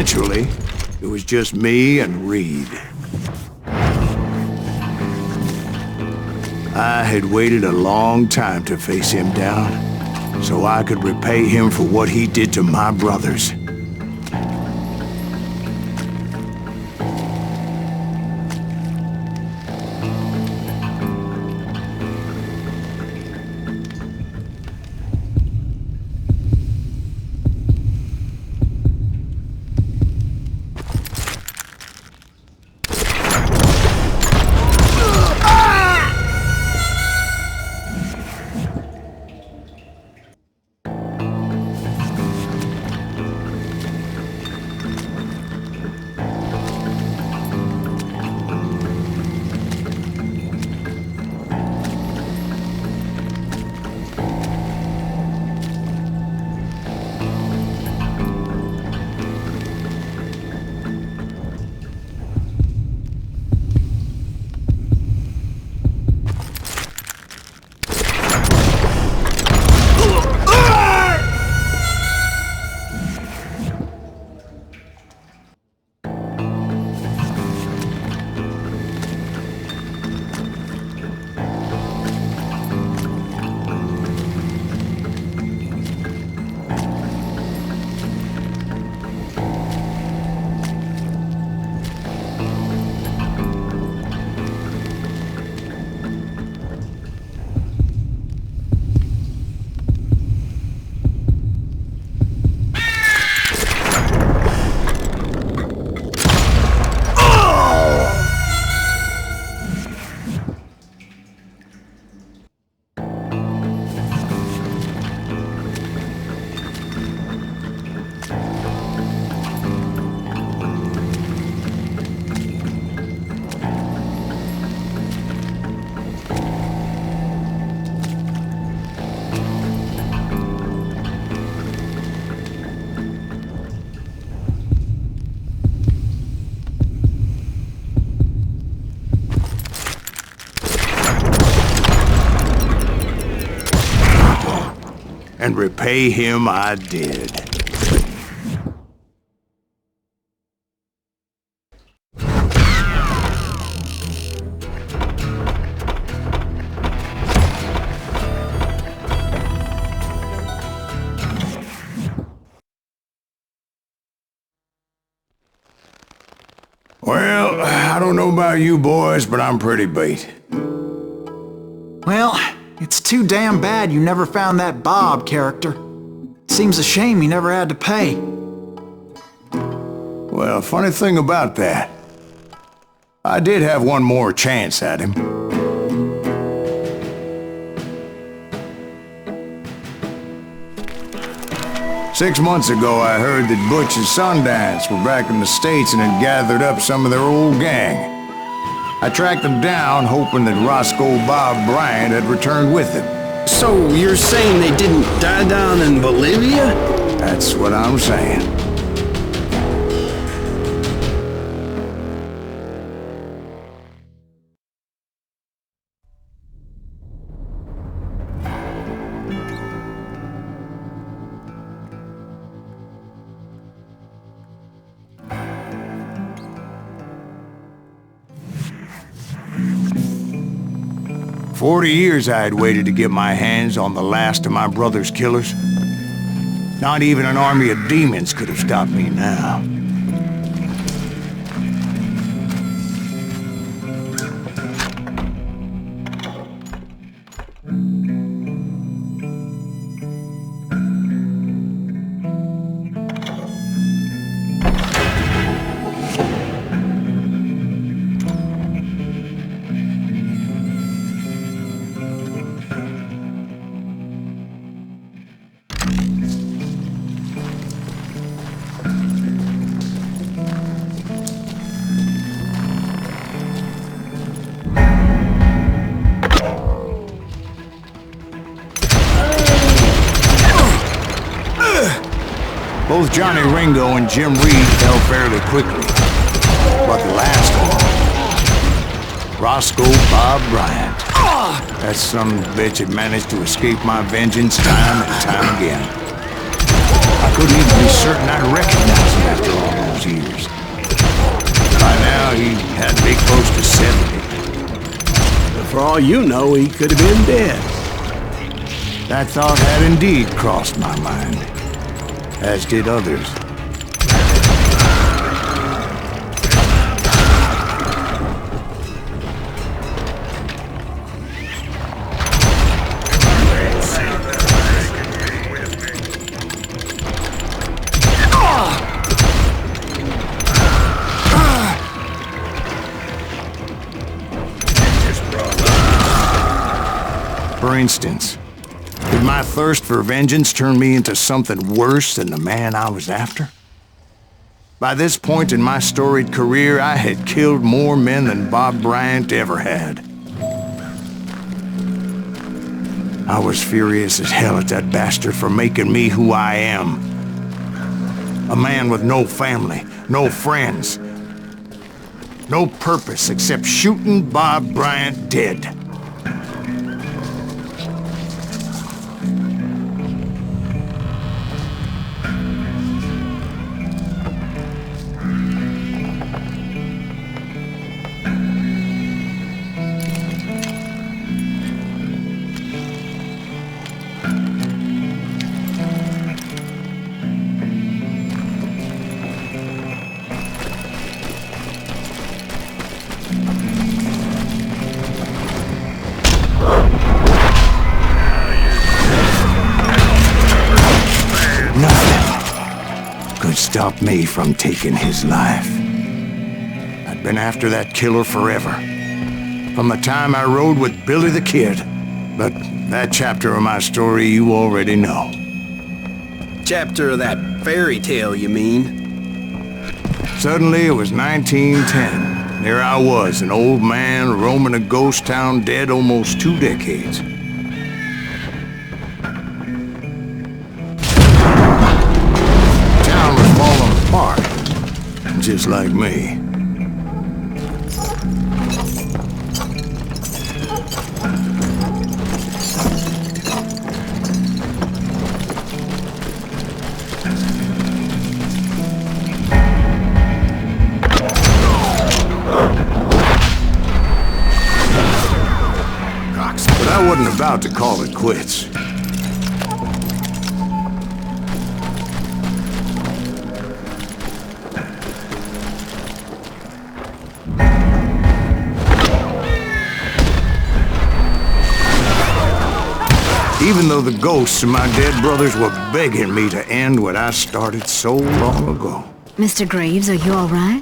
eventually, it was just me and Reed. I had waited a long time to face him down, so I could repay him for what he did to my brothers. And repay him I did. Well, I don't know about you boys, but I'm pretty beat. Well, it's too damn bad you never found that Bob character. Seems a shame he never had to pay. Well, funny thing about that, I did have one more chance at him. Six months ago, I heard that Butch and Sundance were back in the States and had gathered up some of their old gang. I tracked them down, hoping that Roscoe Bob Bryant had returned with them. So you're saying they didn't die down in Bolivia? That's what I'm saying. For 40 years I had waited to get my hands on the last of my brother's killers. Not even an army of demons could have stopped me now. Both Johnny Ringo and Jim Reed fell fairly quickly. But the last one, Roscoe Bob Bryant. That son of a bitch had managed to escape my vengeance time and time again. I couldn't even be certain I'd recognize him after all those those years. By now, he had to be close to 70. But for all you know, he could have been dead. That thought had indeed crossed my mind, as did others. For instance, did my thirst for vengeance turn me into something worse than the man I was after? By this point in my storied career, I had killed more men than Bob Bryant ever had. I was furious as hell at that bastard for making me who I am. A man with no family, no friends, no purpose except shooting Bob Bryant dead. Stop me from taking his life. I'd been after that killer forever. From the time I rode with Billy the Kid. But that chapter of my story you already know. Chapter of that fairy tale, you mean? Suddenly it was 1910. There I was, an old man roaming a ghost town dead almost 2 decades. Just like me. But I wasn't about to call it quits. Even though the ghosts of my dead brothers were begging me to end what I started so long ago. Mr. Graves, are you all right?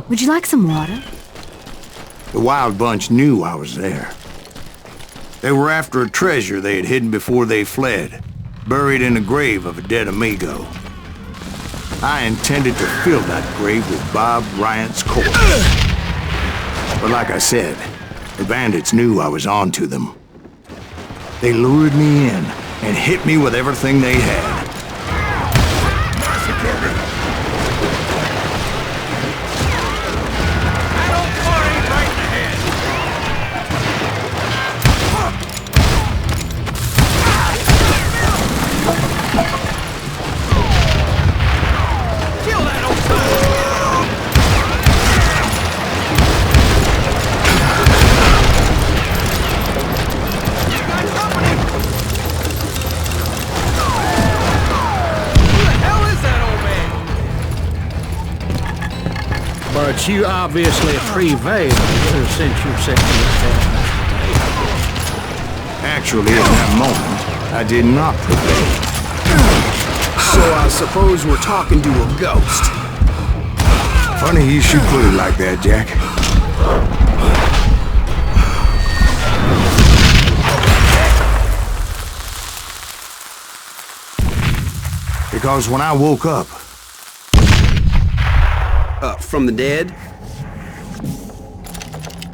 Would you like some water? The Wild Bunch knew I was there. They were after a treasure they had hidden before they fled, buried in the grave of a dead amigo. I intended to fill that grave with Bob Bryant's corpse. But like I said, the bandits knew I was on to them. They lured me in and hit me with everything they had. But you obviously prevailed since you said you were. Actually, at that moment, I did not prevail. So I suppose we're talking to a ghost. Funny you should put it like that, Jack. Because when I woke up... From the dead?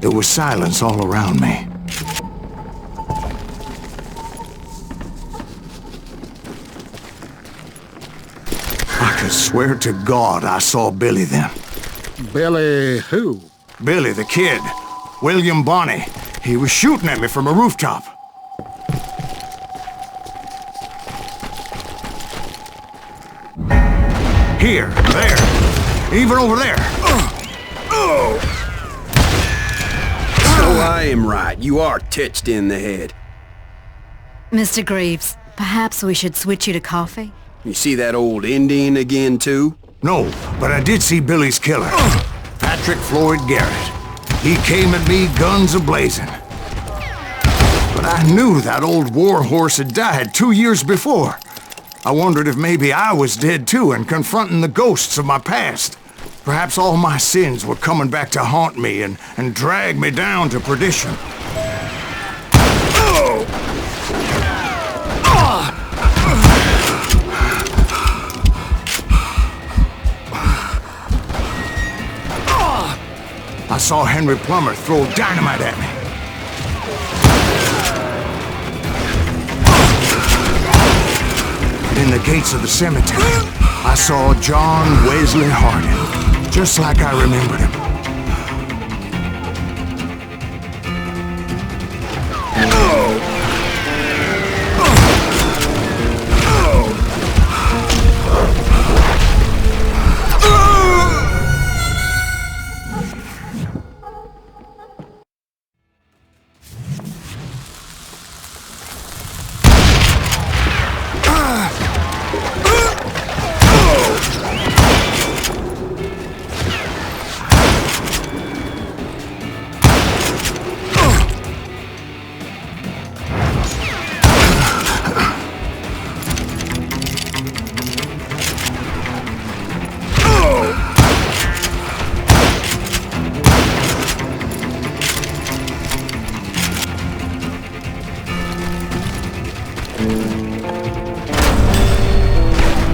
There was silence all around me. I could swear to God I saw Billy then. Billy who? Billy the Kid. William Bonney. He was shooting at me from a rooftop. Here, there. Even over there. So I am right. You are touched in the head. Mr. Greaves, perhaps we should switch you to coffee? You see that old Indian again, too? No, but I did see Billy's killer. Patrick Floyd Garrett. He came at me guns a-blazing. But I knew that old war horse had died 2 years before. I wondered if maybe I was dead too and confronting the ghosts of my past. Perhaps all my sins were coming back to haunt me and drag me down to perdition. I saw Henry Plummer throw dynamite at me. In the gates of the cemetery, I saw John Wesley Hardin, just like I remembered him.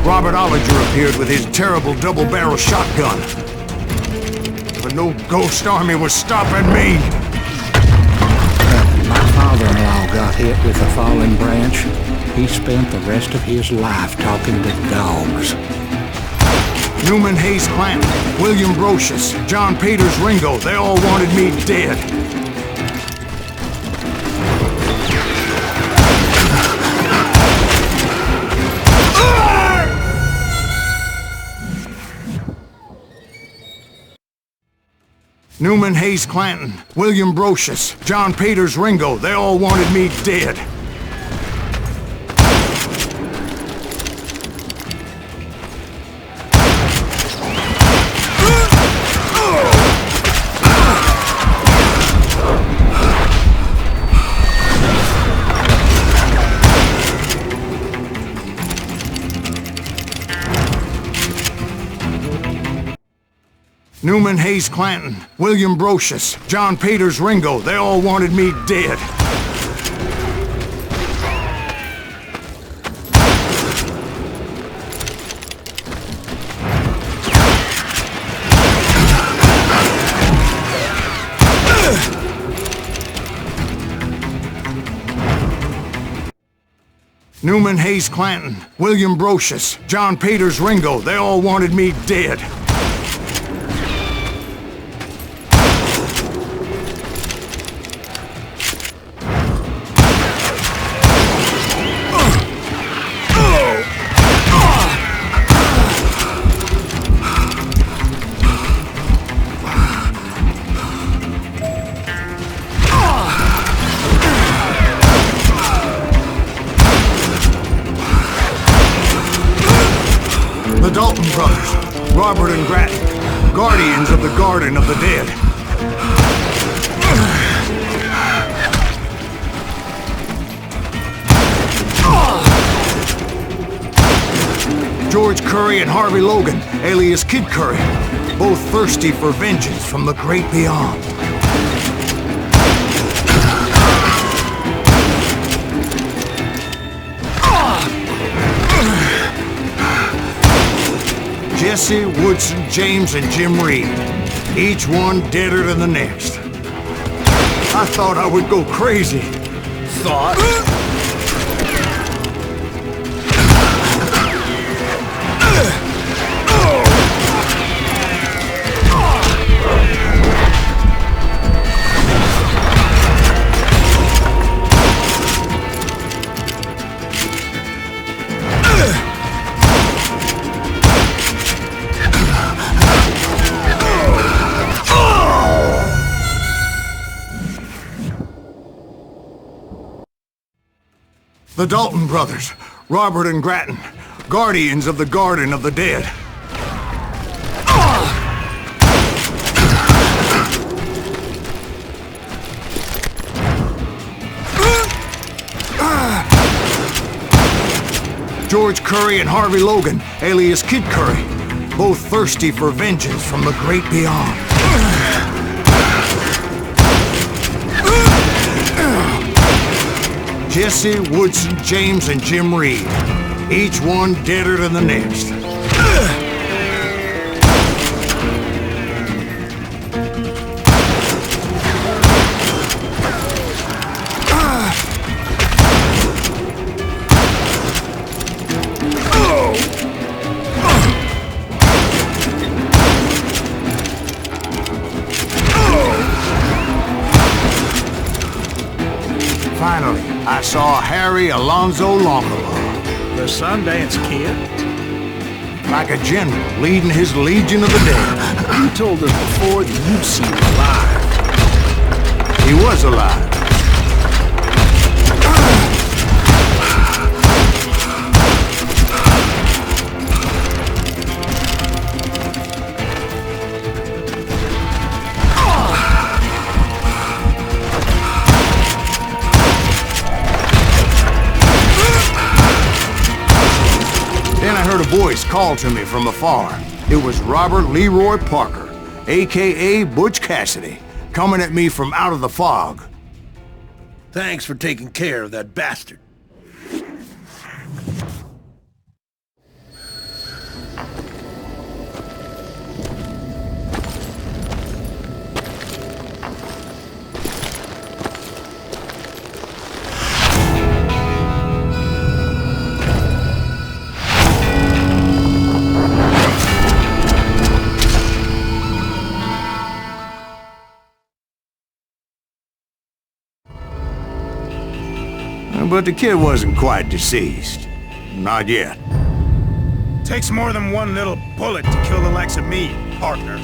Robert Ollinger appeared with his terrible double-barrel shotgun. But no ghost army was stopping me. My father-in-law got hit with a falling branch. He spent the rest of his life talking to dogs. Newman Hayes Clanton, William Brocious, John Peters Ringo, they all wanted me dead. Newman Hayes Clanton, William Brocious, John Peters Ringo, they all wanted me dead. Newman Hayes Clanton, William Brocious, John Peters Ringo, they all wanted me dead. Newman Hayes Clanton, William Brocious, John Peters Ringo, they all wanted me dead. The Dalton brothers, Robert and Grattan, guardians of the Garden of the Dead. George Curry and Harvey Logan, alias Kid Curry, both thirsty for vengeance from the great beyond. Jesse, Woodson, James, and Jim Reed. Each one deader than the next. I thought I would go crazy. Thought? The Dalton brothers, Robert and Grattan, guardians of the Garden of the Dead. George Curry and Harvey Logan, alias Kid Curry, both thirsty for vengeance from the great beyond. Jesse, Woodson, James, and Jim Reed, each one deader than the next. Finally, I saw Harry Alonzo Longalaw. The Sundance Kid? Like a general leading his legion of the dead. You told us before that you'd see him alive. He was alive. Then I heard a voice call to me from afar. It was Robert Leroy Parker, a.k.a. Butch Cassidy, coming at me from out of the fog. Thanks for taking care of that bastard. But the kid wasn't quite deceased. Not yet. Takes more than one little bullet to kill the likes of me, partner.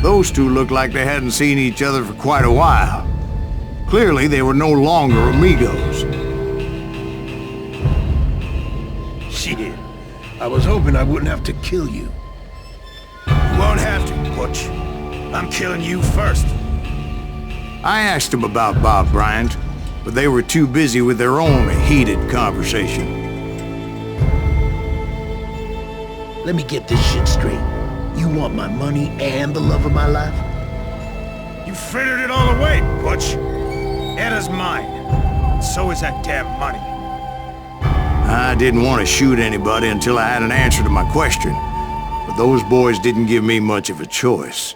Those two looked like they hadn't seen each other for quite a while. Clearly, they were no longer amigos. Shit. I was hoping I wouldn't have to kill you. You won't have to, Butch. I'm killing you first. I asked them about Bob Bryant, but they were too busy with their own heated conversation. Let me get this shit straight. You want my money and the love of my life? You frittered it all away, Butch. Anna's mine. So is that damn money. I didn't want to shoot anybody until I had an answer to my question, but those boys didn't give me much of a choice.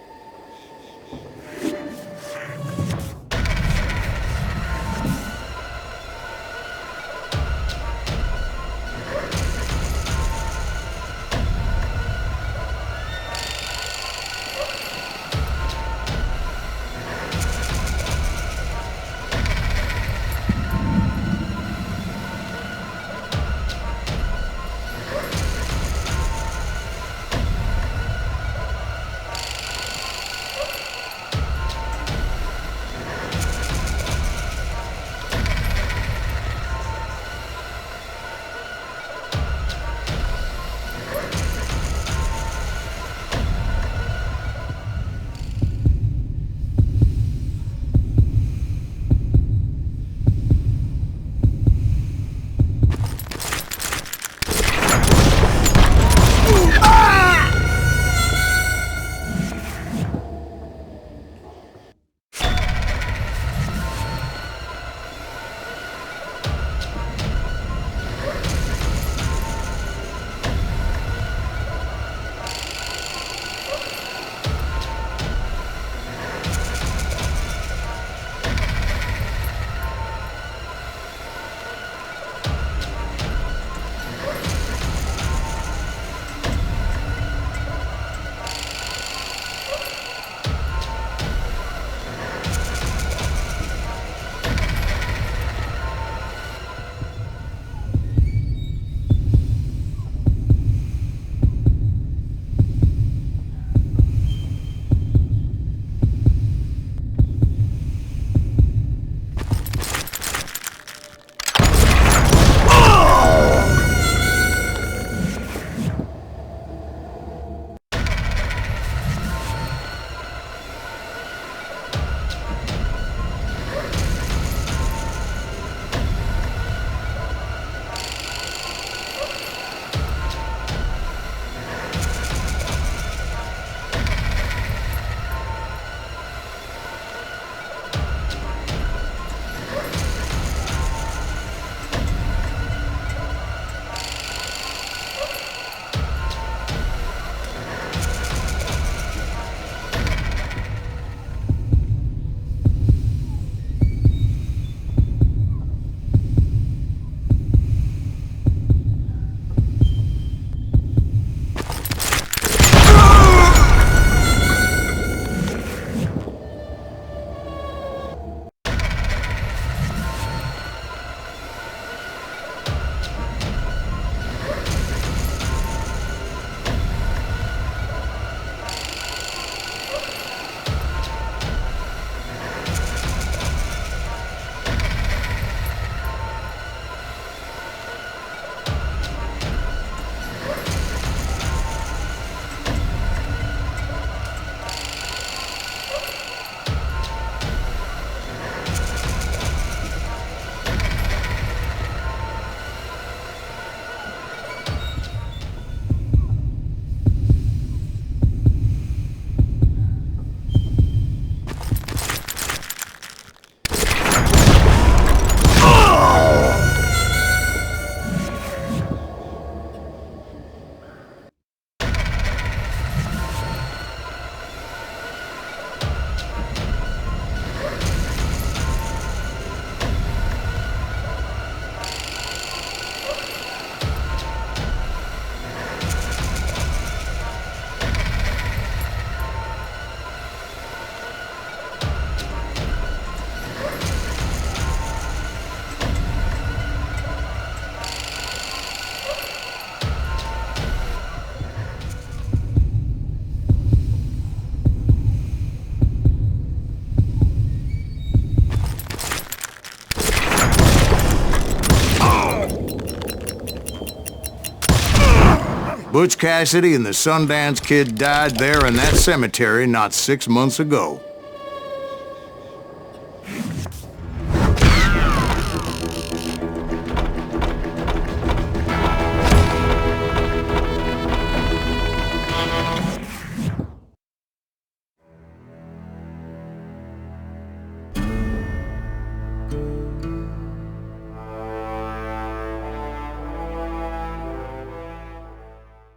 Butch Cassidy and the Sundance Kid died there in that cemetery not 6 months ago.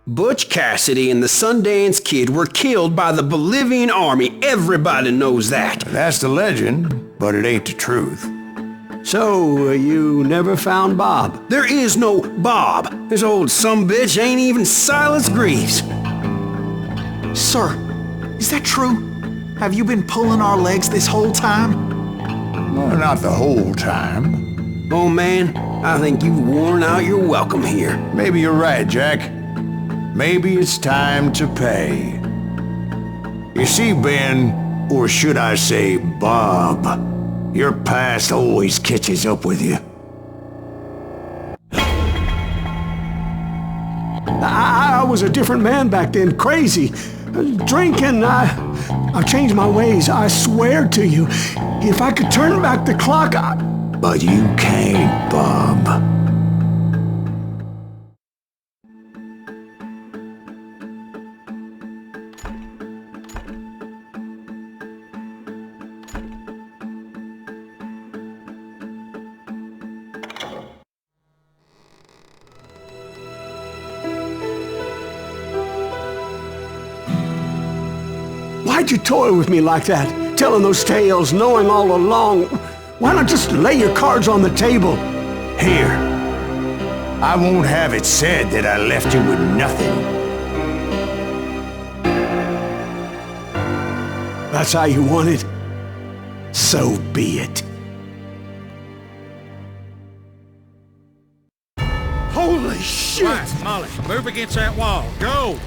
Butch Cassidy and the Sundance Kid were killed by the Bolivian army. Everybody knows that. That's the legend, but it ain't the truth. So, you never found Bob? There is no Bob. This old sumbitch ain't even Silas Greaves. Sir, is that true? Have you been pulling our legs this whole time? Well, not the whole time. Oh man, I think you've worn out your welcome here. Maybe you're right, Jack. Maybe it's time to pay. You see, Ben, or should I say Bob, your past always catches up with you. I was a different man back then, crazy. Drinking, I've changed my ways, I swear to you. If I could turn back the clock, But you can't, Bob. Why'd you toy with me like that? Telling those tales, knowing all along. Why not just lay your cards on the table? Here. I won't have it said that I left you with nothing. That's how you want it? So be it. Holy shit! Right, Molly, move against that wall. Go!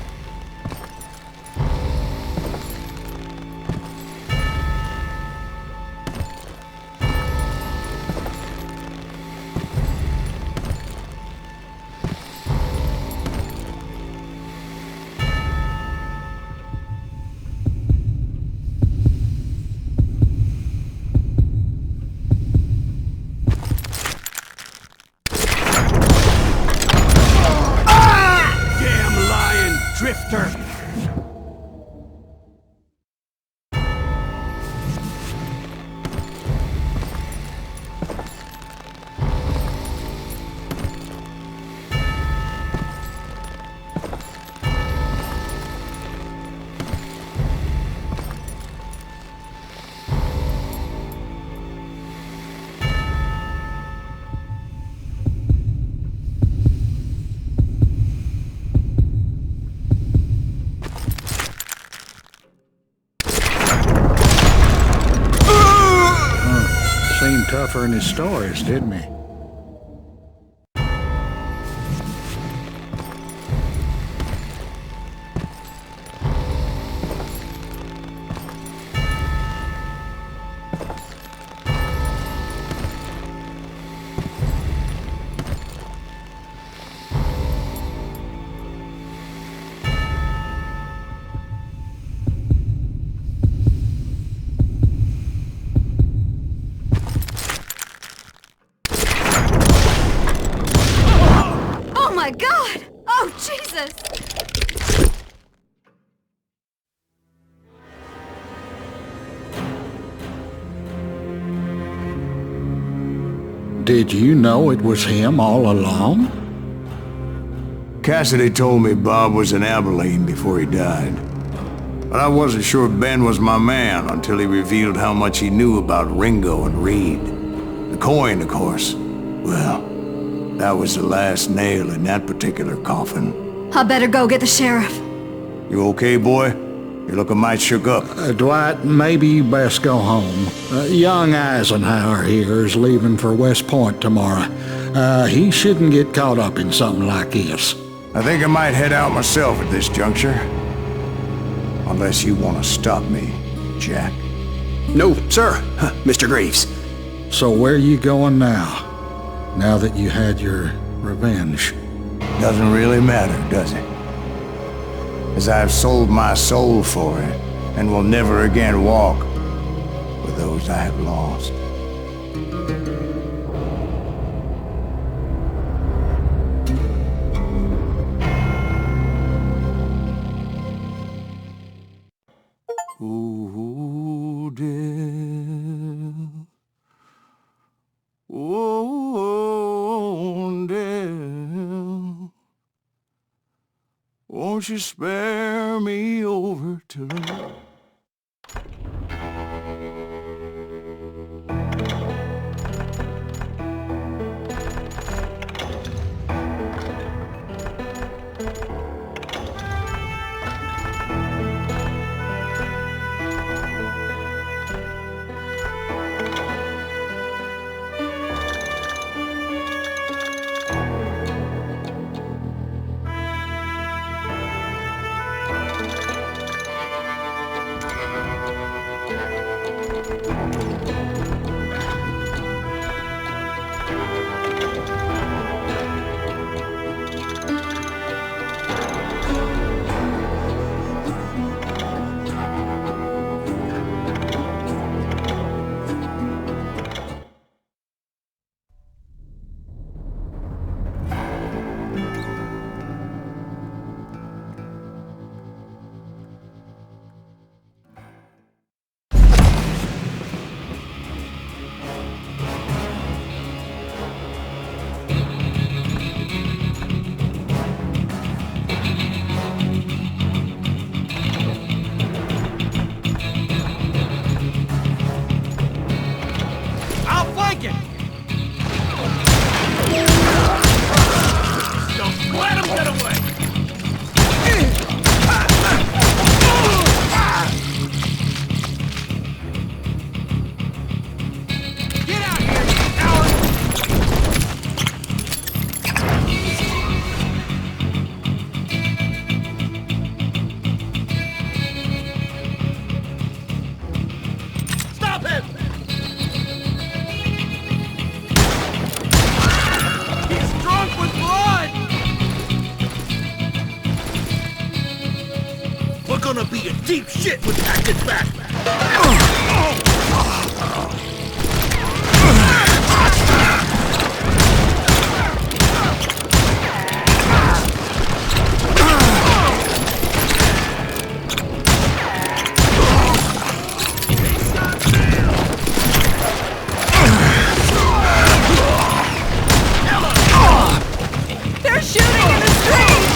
Tougher in his stories, didn't he? My God! Oh, Jesus! Did you know it was him all along? Cassidy told me Bob was in Abilene before he died. But I wasn't sure Ben was my man until he revealed how much he knew about Ringo and Reed. The coin, of course. Well, that was the last nail in that particular coffin. I better go get the sheriff. You okay, boy? You're looking mighty shook up. Dwight, maybe you best go home. Young Eisenhower here is leaving for West Point tomorrow. He shouldn't get caught up in something like this. I think I might head out myself at this juncture. Unless you want to stop me, Jack. No, sir, Mr. Greaves. So where are you going now? Now that you had your revenge? Doesn't really matter, does it? as I have sold my soul for it, and will never again walk with those I have lost. Ooh, dear. Oh, dear. Won't you spare me over to gonna be in deep shit with acting back. They're shooting in the street!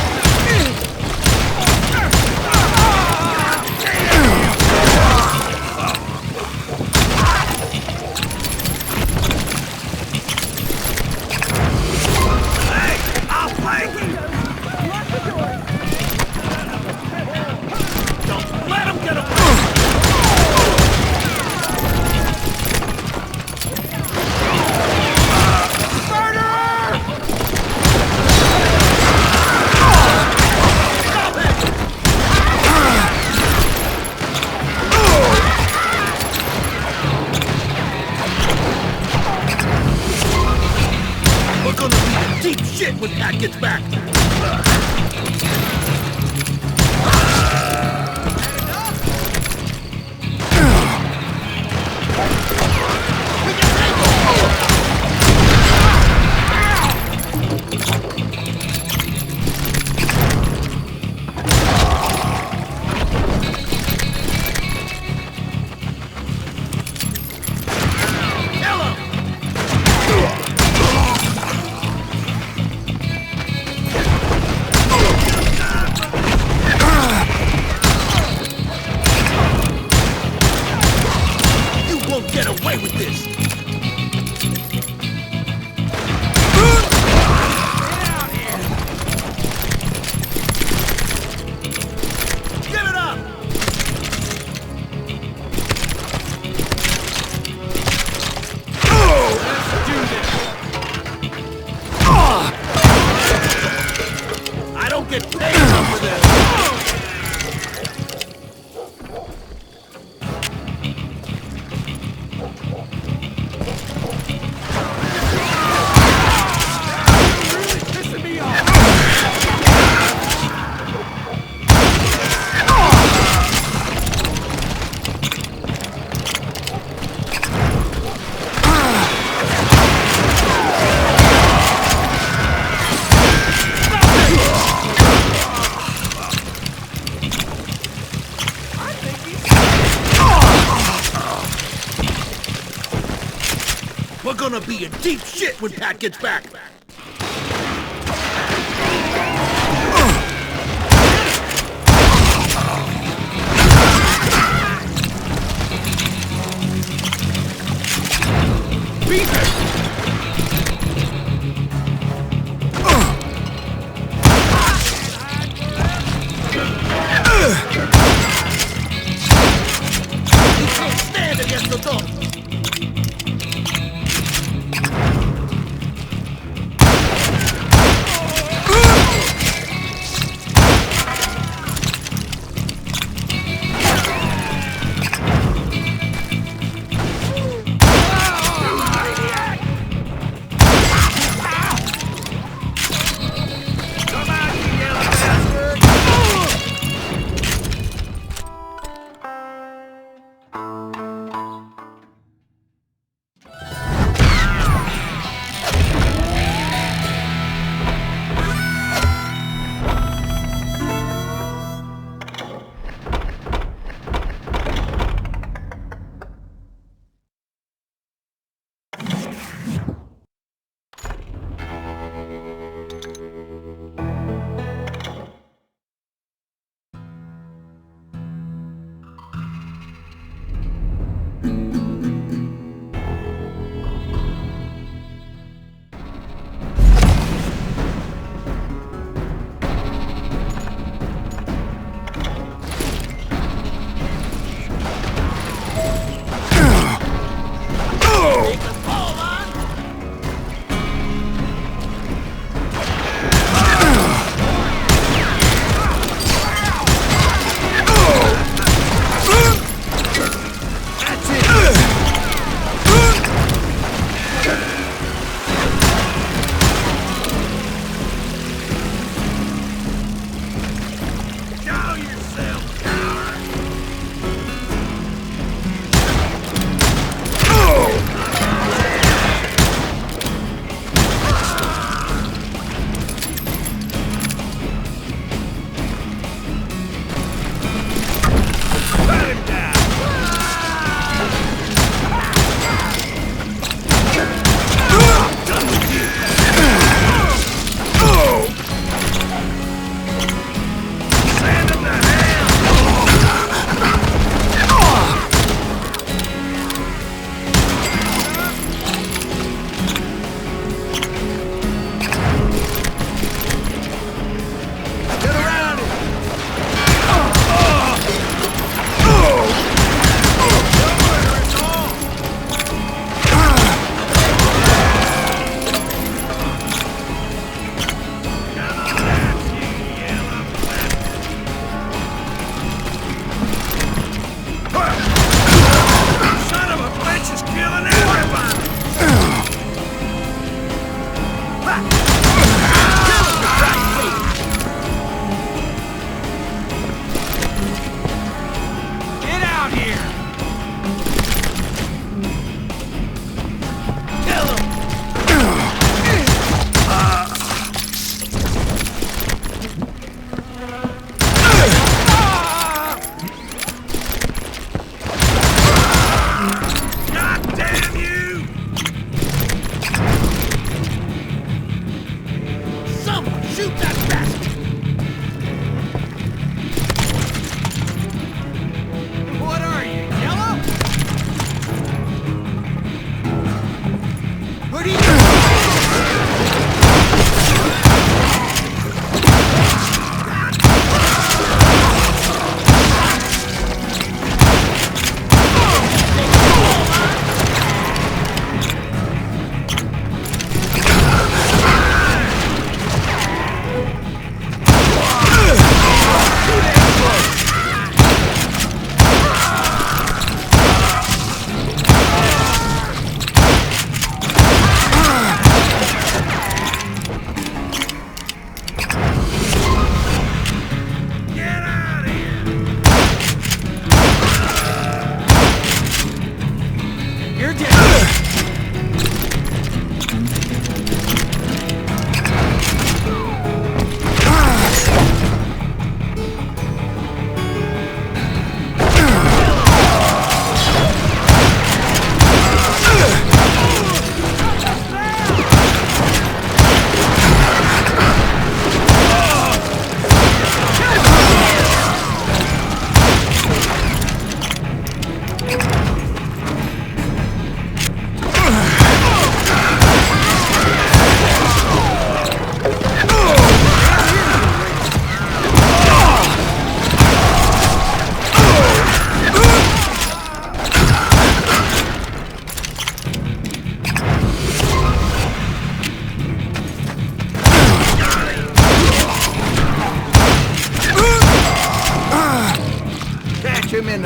We're gonna be in deep shit when Pat gets back. Beat it! You can't stand against the dog.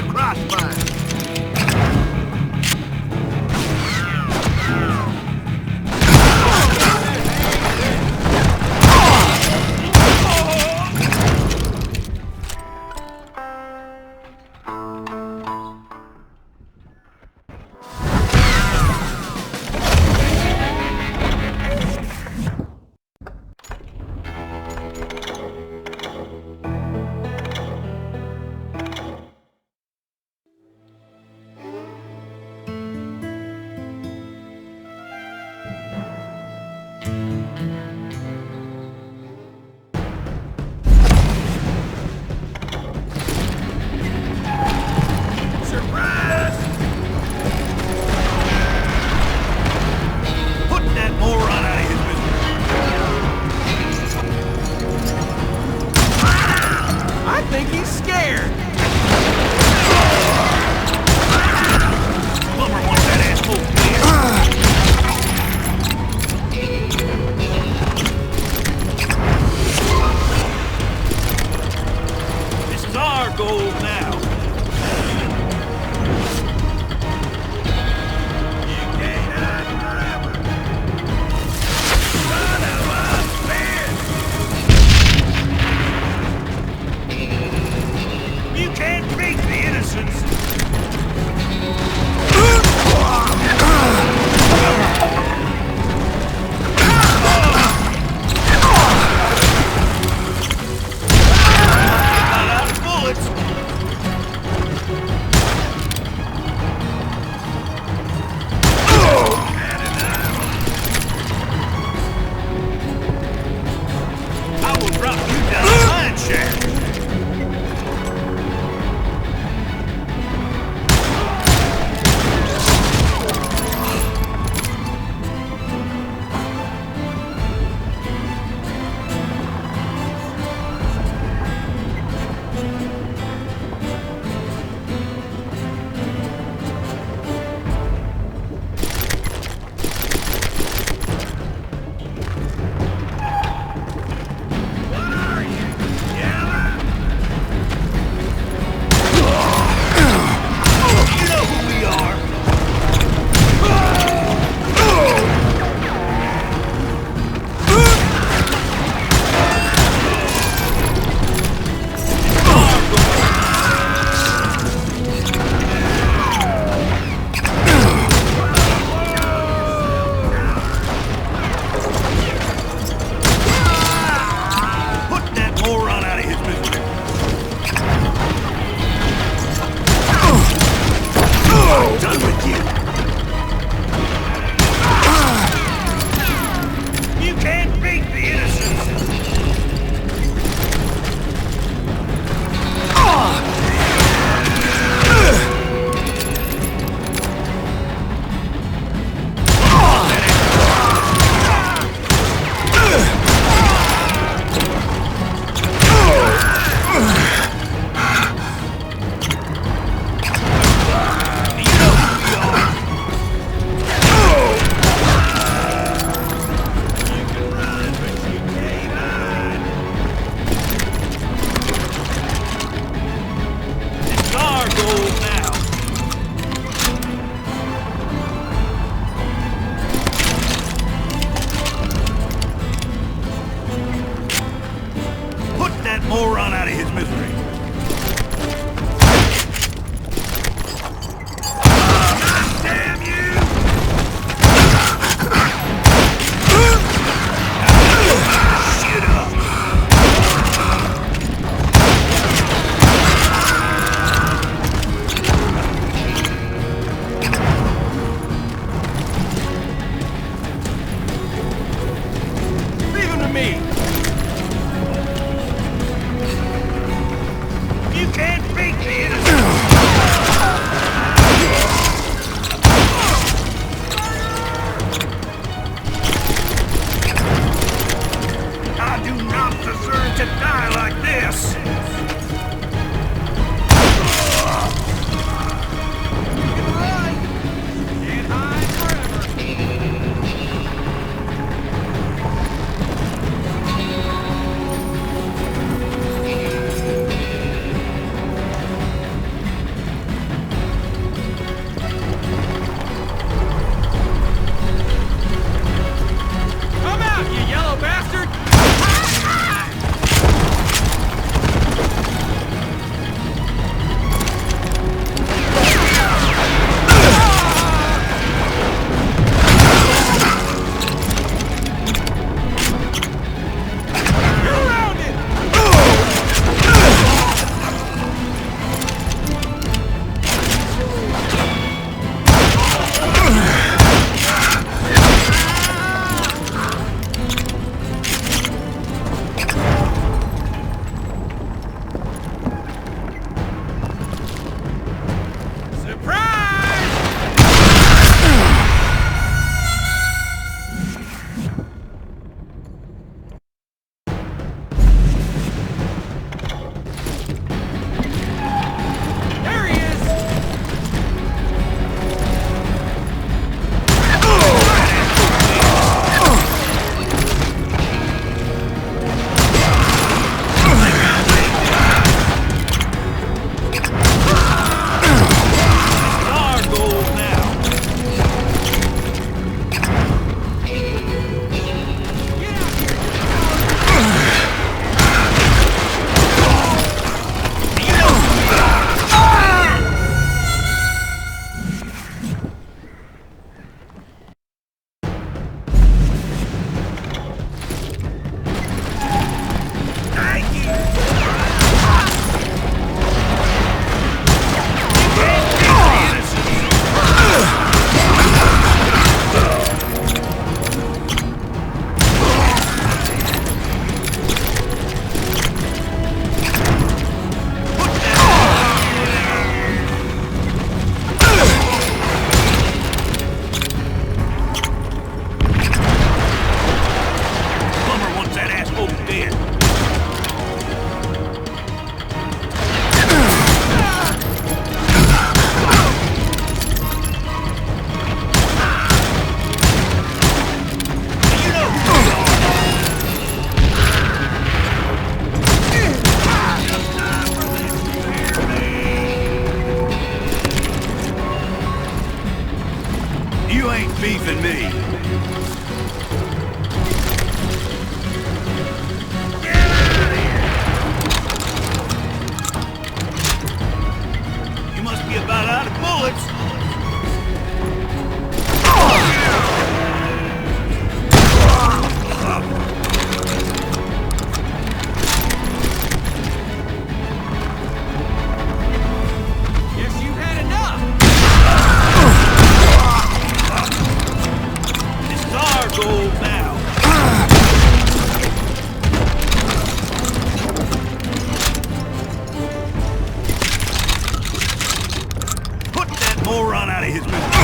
crossfire. beefing me. Get out of here! You must be about out of bullets. Moron out of his business.